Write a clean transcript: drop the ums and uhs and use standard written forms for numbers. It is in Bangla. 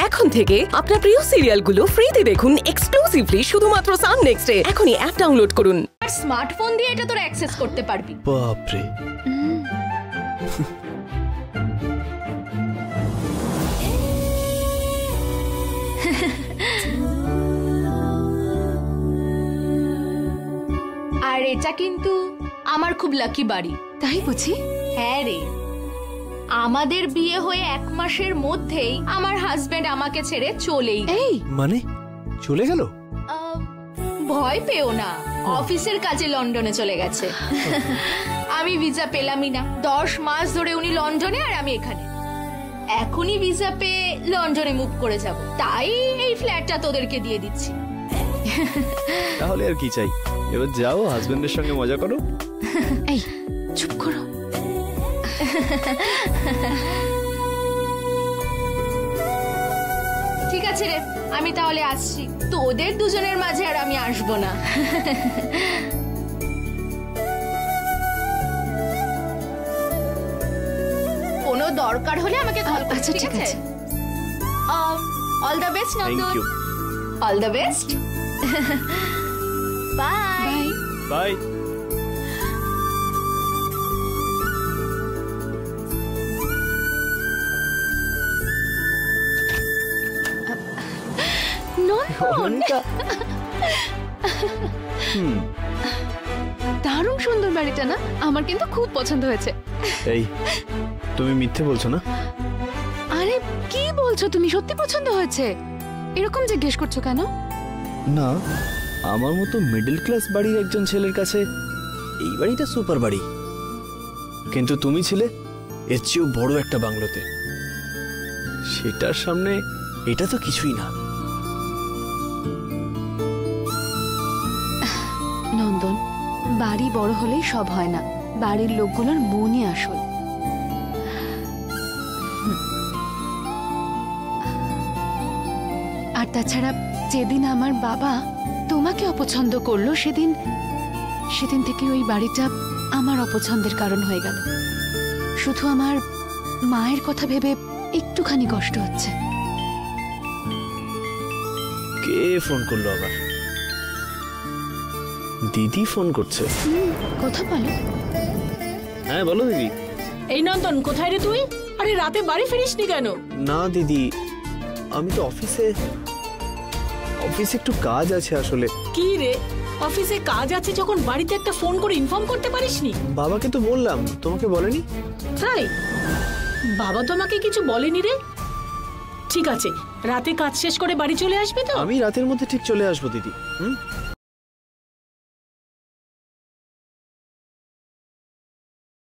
এখন থেকে আপনার প্রিয় সিরিয়ালগুলো ফ্রিতে দেখুন এক্সক্লুসিভলি শুধুমাত্র সান নেক্সটে। এখনই অ্যাপ ডাউনলোড করুন। আর স্মার্টফোন দিয়ে এটা তোর অ্যাক্সেস করতে পারবি। বাপরে। আর এটা কিন্তু আমার খুব লাকি বাড়ি। তাই বুঝি? হ্যাঁ রে, আমাদের বিয়ে হয়ে 1 মাসের মধ্যেই আমার হাজবেন্ড আমাকে ছেড়ে চলেই। এই মানে চলে গেল? ভয় পেও না, অফিসের কাজে লন্ডনে চলে গেছে। আমি ভিসা পেলামই না, 10 মাস ধরে উনি লন্ডনে আর আমি এখানে। এখনই ভিসা পেয়ে লন্ডনে মুভ করে যাব, তাই এই ফ্ল্যাটটা তোদেরকে দিয়ে দিচ্ছি। তাহলে আর কি চাই, এবার যাও হাজবেন্ডের সঙ্গে মজা করো। এই চুপ করো। ঠিক আছে রে, আমি তাহলে আসছি। তোদের দুজনের মাঝে আর আমি আসবো না। কোনো দরকার হলে আমাকে কল করো। আচ্ছা ঠিক আছে। All the best thank Nandan. You. All the best. Bye. Bye. দারুণ সুন্দর বাড়িটা না? আমার কিন্তু খুব পছন্দ হয়েছে। এই তুমি মিথ্যে বলছো না? আরে কি বলছো তুমি? সত্যি পছন্দ হয়েছে? এরকম জিজ্ঞেস করছো কেন? না, আমার মতো মিডল ক্লাস বাড়ির একজন ছেলের কাছে এই বাড়িটা সুপার বাড়ি, কিন্তু তুমি ছিলে এর চেয়েও বড় একটা বাংলোতে। সেটার সামনে এটা তো কিছুই না। নন্দন, বাড়ি বড় হলেই সব হয় না, বাড়ির লোকগুলোর মনই আসল। আর তাছাড়া যেদিন আমার বাবা তোমাকে অপছন্দ করলো সেদিন থেকে ওই বাড়িটা আমার অপছন্দের কারণ হয়ে গেল। শুধু আমার মায়ের কথা ভেবে একটুখানি কষ্ট হচ্ছে। কে ফোন করলো আবার? দিদি ফোন করছে। কথা বলো। হ্যাঁ বলো দিদি। এই নন্দন, কোথায় রে তুই? আরে রাতে বাড়ি ফিরিসনি কেন? না দিদি, আমি তো অফিসে একটু কাজ আছে আসলে। কি রে, অফিসে কাজ আছে যখন বাড়িতে একটা ফোন করে ইনফর্ম করতে পারিসনি? বাবাকে তো বললাম, তোমাকে বলেনি? তাই? বাবা তো আমাকে কিছু বলেনি রে। ঠিক আছে, রাতে কাজ শেষ করে বাড়ি চলে আসবে তো? আমি রাতের মধ্যে ঠিক চলে আসবো দিদি।